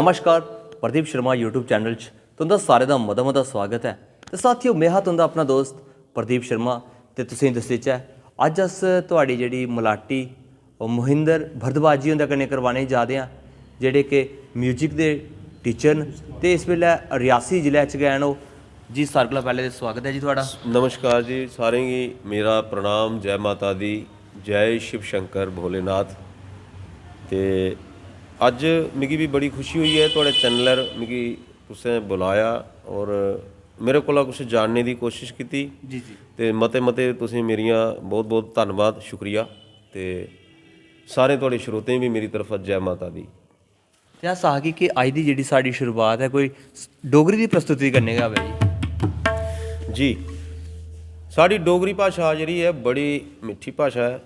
नमस्कार Pradeep Sharma YouTube channel तुंदा सारे का मता मता स्वागत है। तो साथियों मैं हाँ तुंदा अपना दोस्त प्रदीप शर्मा तो तुसीं दस्सिया अज अस तुहाड़ी जिहड़ी मलाटी मोहिंदर भरद्वाज जी हुंदे कन्नै करवाने जा रहे हैं, जिहड़े कि म्यूजिक के टीचर न ते इस वेले रियासी जिले च गए न। जी सारे कोला पहले तो स्वागत है जी थोड़ा। नमस्कार जी सारें गी मेरा प्रणाम, जय माता दी, जय शिव शंकर भोलेनाथ। ते अज मिगी भी बड़ी खुशी हुई है थोड़े चैनलर मिगी तुसें बुलाया और मेरे कोला कुछ जानने की कोशिश की जी जी ते मते मते तुसें मेरियां बहुत बहुत धन्नवाद शुक्रिया। ते सारे थोड़े श्रोतें भी मेरी तरफ जय माता दी। ते अस आखगे कि अज की जिहड़ी साडी शुरुआत है कोई डोगरी की प्रस्तुति करने का है जी। जी साड़ी डोगरी भाषा जी है बड़ी मिठी भाषा है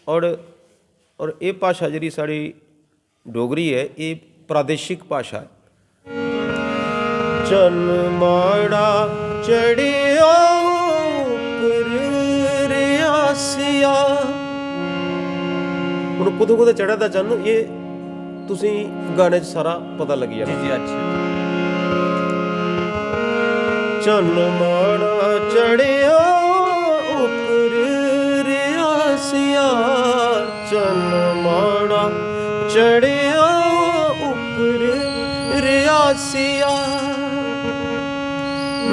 और ये भाषा जी साड़ी डोगरी है ये प्रादेशिक भाषा है। चन माड़ा चढ़िया उपर रियासिया हुण कुदे कुदे चढ़ा दा चन ये तुसीं गाने च सारा पता लगी जाना। जी अच्छा। चन माड़ा चढ़िया उपर रियासिया, चन माड़ा चढ़िया उपर रियासिया,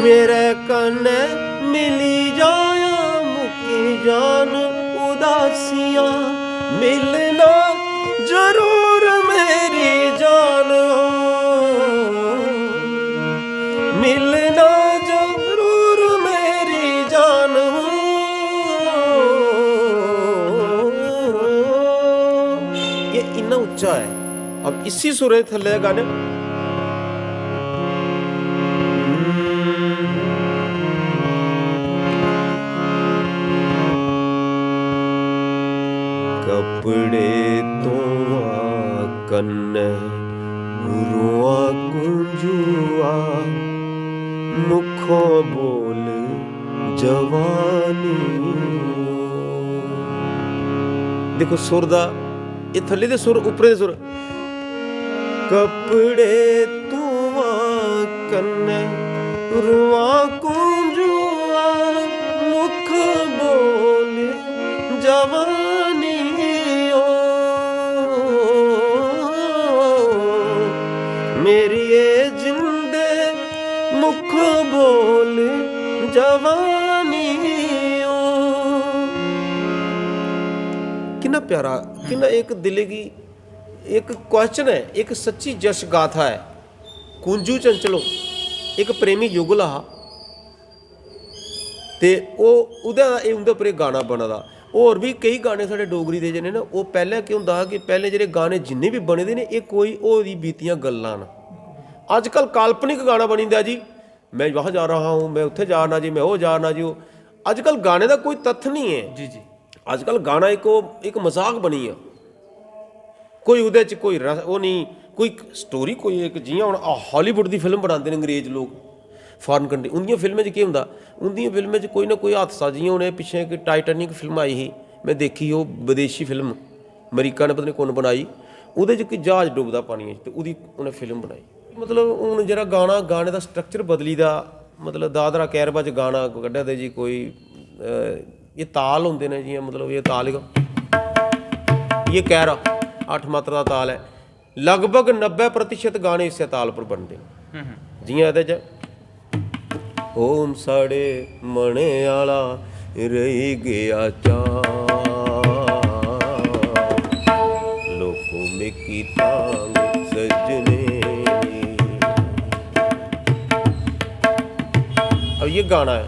मेरे कन्ने मिली जाया मुकी जान उदासिया, मिलना जरूर मेरी जान, मिलना जरूर मेरी जान। ये इतना ऊंचा है। अब इसी सुरे थले गाने कपड़े तो कन्ने रुआ कुंजुआ, मुखों बोल जवानी। देखो सुर दा ये थल्ले दे सुर उपरे दे सुर। कपड़े तुआ कन्ने रुआ कुंजुआ, मुख बोल जवानी। मेरी ये जिंदे मुख बोल जवानी। कितना प्यारा, कितना एक दिल की एक क्वेश्चन है, एक सच्ची जश गाथा है। कुंजू चंचलो एक प्रेमी युगल हा ते उहदे उपर गाना बना दा। होर भी कई गाने साढ़े डोगरी दे जिहड़े ना वो पहले केह् हुंदा कि पहले जेह्ड़े गाने जिन्ने भी बने दे ने ये कोई होर बीतियां गल्लां न। अजकल काल्पनिक गाना बनी दा जी, मैं वहाँ जा रहा हूँ, मैं उत्थे जा रहा जी, मैं वो जा रहा जी। अजकल गाने का कोई तत्थ नहीं है जी जी। अजकल गाना एक मजाक बनी है। कोई उहदे च कोई रस वो नहीं, कोई स्टोरी कोई एक जियां हुण हॉलीवुड की फिल्म बनाते हैं अंग्रेज लोग फॉरन कंट्री, उंदियां फिल्में च केह् हुंदा, उंदियां फिल्में च कोई ना कोई हादसा जियां हुण पिछे एक टाइटैनिक फिल्म आई ही, मैं देखी वो विदेशी फिल्म अमरीका ने पता नहीं कौन बनाई, उहदे च कि जहाज डुबदा पानी च ते उहदी उन्हें फिल्म बनाई। मतलब हुण जेह्ड़ा गाना गाने का स्ट्रक्चर बदली दा, मतलब दादरा कैरबा च गाना कड्ढा दे जी कोई ये ताल होंदे ने जियां मतलब ये ताल ये कैरा 8 मात्रा का ताल है। लगभग 90% गाने इस ताल पर बनते हैं। जियां एहदे च ओम साढ़े मने आला रही गया चा, लोगों में की तांग सजने। अब ये गाना है,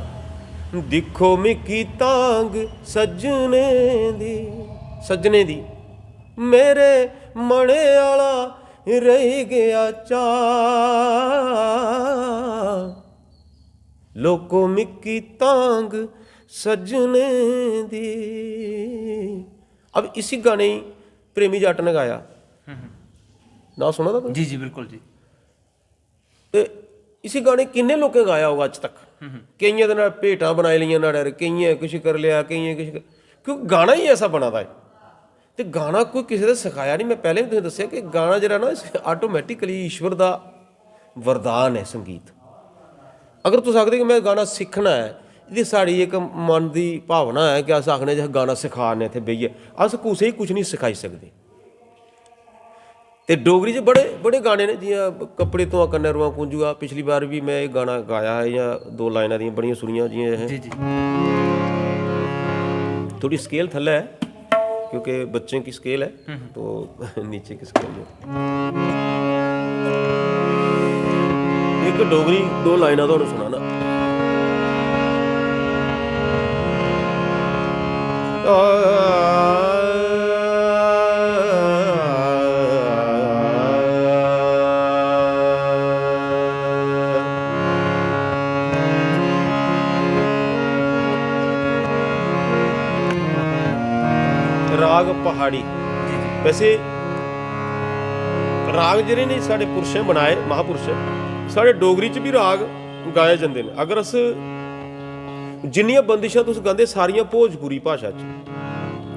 दिखो मिकी तांग सजने दी मेरे मने आला रही गया चा, लोको मिकी तांग सजने दी। अब इसी गाने ही प्रेमी जट ने गाया ना, सुना था? जी जी बिल्कुल जी। ते इसी गाने किन्ने लोकें गाया होगा अज तक, कईयां दे नाल भेटां बनाई लियां नाल, कईयां कुछ कर लिया, कईयां कुछ क्योंकि गाना ही ऐसा बना था। ਤੇ ਗਾਣਾ ਕੋਈ ਕਿਸੇ ਦਾ ਸਿਖਾਇਆ ਨਹੀਂ। ਮੈਂ ਪਹਿਲੇ ਵੀ ਤੁਹਾਨੂੰ ਦੱਸਿਆ ਕਿ ਗਾਣਾ ਜਿਹੜਾ ਨਾ ਆਟੋਮੈਟਿਕਲੀ ਈਸ਼ਵਰ ਦਾ ਵਰਦਾਨ ਹੈ ਸੰਗੀਤ। ਅਗਰ ਤੁਸੀਂ ਆਖਦੇ ਕਿ ਮੈਂ ਗਾਣਾ ਸਿੱਖਣਾ ਹੈ, ਇਹਦੀ ਸਾਡੀ ਇੱਕ ਮਨ ਦੀ ਭਾਵਨਾ ਹੈ ਕਿ ਅਸ ਆਖਣੇ ਜੇ ਗਾਣਾ ਸਿਖਾਣੇ ਇੱਥੇ ਬਈਏ, ਅਸ ਕੁਛ ਹੀ ਕੁਛ ਨਹੀਂ ਸਿਖਾਈ ਸਕਦੇ। ਤੇ ਡੋਗਰੀ 'ਚ ਬੜੇ ਗਾਣੇ ਨੇ, ਜਿ'यां ਕੱਪੜੇ ਤੋਂ ਕੰਨੇ ਰੂਆਂ ਕੁੰਜੂਆ। ਪਿਛਲੀ ਵਾਰ ਵੀ ਮੈਂ ਇਹ ਗਾਣਾ ਗਾਇਆ ਹੈ, ਜਾਂ 2 ਲਾਈਨਾਂ ਦੀਆਂ ਬੜੀਆਂ ਸੁਣੀਆਂ ਜਿ'यां ਇਹ। जी जी थोड़ी स्केल थल्ला है क्योंकि बच्चे की स्केल है, तो नीचे की स्केल है। एक डोगरी 2 लाइना तो सुनाना। ਰਾਗ ਪਹਾੜੀ। ਵੈਸੇ ਰਾਗ ਜਿਹੜੇ ਨੇ ਸਾਡੇ ਪੁਰਸ਼ਾਂ ਬਣਾਏ, ਮਹਾਂਪੁਰਸ਼, ਸਾਡੇ ਡੋਗਰੀ 'ਚ ਵੀ ਰਾਗ ਗਾਏ ਜਾਂਦੇ ਨੇ। ਅਗਰ ਅਸ ਜਿੰਨੀਆਂ ਬੰਦਿਸ਼ਾਂ ਤੁਸੀਂ ਗਾਉਂਦੇ ਸਾਰੀਆਂ ਭੋਜਪੁਰੀ ਭਾਸ਼ਾ 'ਚ,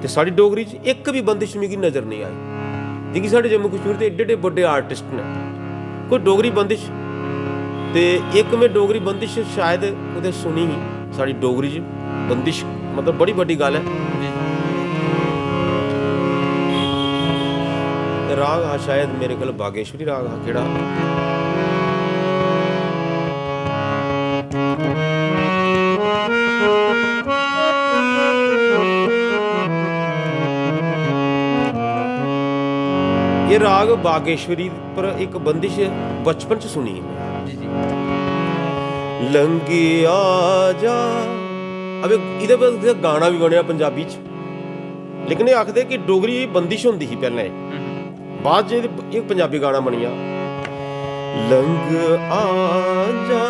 ਤੇ ਸਾਡੀ ਡੋਗਰੀ 'ਚ ਇੱਕ ਵੀ ਬੰਦਿਸ਼ ਮੈਨੂੰ ਨਜ਼ਰ ਨਹੀਂ ਆਈ। ਜਿਵੇਂ ਸਾਡੇ ਜੰਮੂ ਕਸ਼ਮੀਰ ਦੇ ਏਡੇ ਵੱਡੇ ਆਰਟਿਸਟ ਨੇ, ਕੋਈ ਡੋਗਰੀ ਬੰਦਿਸ਼ ਤੇ ਇੱਕ ਮੈਂ ਡੋਗਰੀ ਬੰਦਿਸ਼ ਸ਼ਾਇਦ ਉਹਦੇ ਸੁਣੀ ਹੀ। ਸਾਡੀ ਡੋਗਰੀ 'ਚ ਬੰਦਿਸ਼ ਮਤਲਬ ਬੜੀ ਵੱਡੀ ਗੱਲ ਹੈ। ਰਾਗ ਆ ਸ਼ਾਇਦ ਮੇਰੇ ਕੋਲ ਬਾਗੇਸ਼ਵਰੀ ਰਾਗ ਆ ਕਿਹੜਾ, ਇਹ ਰਾਗ ਬਾਗੇਸ਼ਵਰੀ ਪਰ ਇੱਕ ਬੰਦਿਸ਼ ਬਚਪਨ ਚ ਸੁਣੀ ਹੈ। जी जी ਲੰਘਿਆ ਜਾ। ਅਬੇ ਇਹਦੇ ਬਾਅਦ ਗਾਣਾ ਵੀ ਬਣਿਆ ਪੰਜਾਬੀ ਚ, ਲੇਕਿਨ ਇਹ ਆਖਦੇ ਕਿ ਡੋਗਰੀ ਬੰਦਿਸ਼ ਹੁੰਦੀ ਸੀ ਪਹਿਲਾਂ, ਬਾਅਦ ਜੇ ਇਹ ਪੰਜਾਬੀ ਗਾਣਾ ਬਣਿਆ। ਲੰਘ ਆ ਜਾ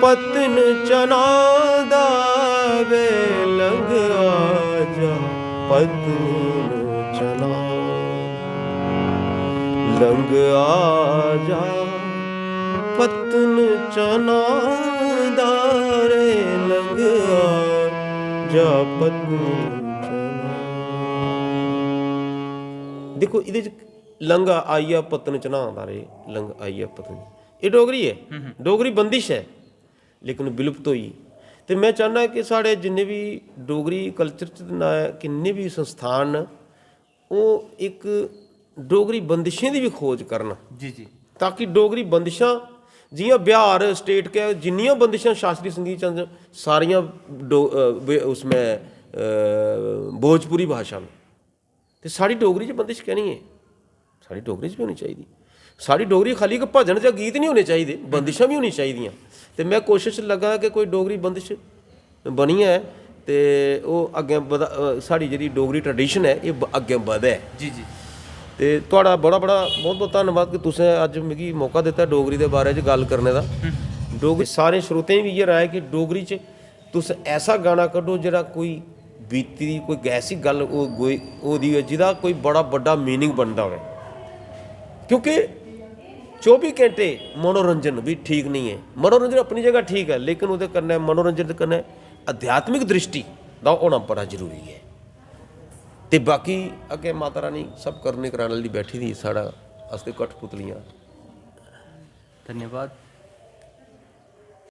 ਪਤਨ ਚਨਾ ਦਾ ਵੇ, ਲੰਘ ਆ ਜਾ ਪਤਨ ਚਨਾ, ਲੰਘ ਆ ਜਾ ਪਤਨ ਚਨਾ ਦਾ ਰੇ, ਲੰਘ ਆ ਜਾ ਪਤਨ। ਦੇਖੋ ਇਹਦੇ 'ਚ ਲੰਘ ਆਈਆ ਪਤਨ ਚ ਨਾ ਆਉਂਦਾ ਰੇ, ਲੰਘ ਆਈਆ ਪਤਨ, ਇਹ ਡੋਗਰੀ ਹੈ, ਡੋਗਰੀ ਬੰਦਿਸ਼ ਹੈ, ਲੇਕਿਨ ਵਿਲੁਪਤ ਹੋਈ। ਤੇ ਮੈਂ ਚਾਹੁੰਦਾ ਕਿ ਸਾਡੇ ਜਿੰਨੇ ਵੀ ਡੋਗਰੀ ਕਲਚਰ 'ਚ ਕਿੰਨੇ ਵੀ ਸੰਸਥਾਨ ਉਹ ਇੱਕ ਡੋਗਰੀ ਬੰਦਿਸ਼ਾਂ ਦੀ ਵੀ ਖੋਜ ਕਰਨ। जी जी ਤਾਂ ਕਿ ਡੋਗਰੀ ਬੰਦਿਸ਼ਾਂ ਜਿ'यां ਬਿਹਾਰ ਸਟੇਟ ਕੇ ਜਿੰਨੀਆਂ ਬੰਦਿਸ਼ਾਂ ਸ਼ਾਸਤਰੀ ਸੰਗੀਤ ਚ ਸਾਰੀਆਂ ਉਸमें भोजपुरी भाषा में, ਤੇ ਸਾਡੀ ਡੋਗਰੀ 'ਚ ਬੰਦਿਸ਼ ਕਹਿਣੀ ਹੈ, ਸਾਡੀ ਡੋਗਰੀ 'ਚ ਵੀ ਹੋਣੀ ਚਾਹੀਦੀ। ਸਾਡੀ ਡੋਗਰੀ ਖਾਲੀ ਇੱਕ ਭਜਨ ਜਾਂ ਗੀਤ ਨਹੀਂ ਹੋਣੇ ਚਾਹੀਦੇ, ਬੰਦਿਸ਼ਾਂ ਵੀ ਹੋਣੀ ਚਾਹੀਦੀਆਂ। ਤੇ ਮੈਂ ਕੋਸ਼ਿਸ਼ ਲੱਗਾ ਕਿ ਕੋਈ ਡੋਗਰੀ ਬੰਦਿਸ਼ ਬਣੀ ਹੈ ਤੇ ਉਹ ਅੱਗੇ ਸਾਡੀ ਜਿਹੜੀ ਡੋਗਰੀ ਟ੍ਰੈਡੀਸ਼ਨ ਹੈ ਇਹ ਅੱਗੇ ਵਧੇ। जी जी ਤੇ ਤੁਹਾਡਾ ਬਹੁਤ ਬਹੁਤ ਧੰਨਵਾਦ ਕਿ ਤੁਸੀਂ ਅੱਜ ਮੈਨੂੰ ਮੌਕਾ ਦਿੱਤਾ ਡੋਗਰੀ ਦੇ ਬਾਰੇ 'ਚ ਗੱਲ ਕਰਨੇ ਦਾ। ਡੋਗਰੀ ਸਾਰੇ ਸਰੋਤਿਆਂ ਵੀ ਇਹ ਰਾਏ ਕਿ ਡੋਗਰੀ 'ਚ ਤੁਸੀਂ ਐਸਾ ਗਾਣਾ ਕੱਢੋ ਜਿਹੜਾ ਕੋਈ ਬੀਤੀ ਦੀ ਕੋਈ ਐਸੀ ਗੱਲ ਉਹਦੀ ਹੈ ਜਿਹਦਾ ਕੋਈ ਬੜਾ ਵੱਡਾ ਮੀਨਿੰਗ ਬਣਦਾ ਹੋਵੇ। ਕਿਉਂਕਿ 24 ਘੰਟੇ ਮਨੋਰੰਜਨ ਵੀ ਠੀਕ ਨਹੀਂ ਹੈ। ਮਨੋਰੰਜਨ ਆਪਣੀ ਜਗ੍ਹਾ ਠੀਕ ਹੈ, ਲੇਕਿਨ ਉਹਦੇ ਕਰਨਾ ਮਨੋਰੰਜਨ ਦੇ ਕਰਨਾ ਅਧਿਆਤਮਿਕ ਦ੍ਰਿਸ਼ਟੀ ਦਾ ਹੋਣਾ ਬੜਾ ਜ਼ਰੂਰੀ ਹੈ। ਤੇ ਬਾਕੀ ਅੱਗੇ ਮਾਤਾ ਰਾਣੀ ਸਭ ਕਰਨੇ ਕਰਾਉਣ ਲਈ ਬੈਠੀ ਦੀ ਸਾਡਾ ਅਸਤੇ ਕਠਪੁਤਲੀਆਂ। धन्यवाद।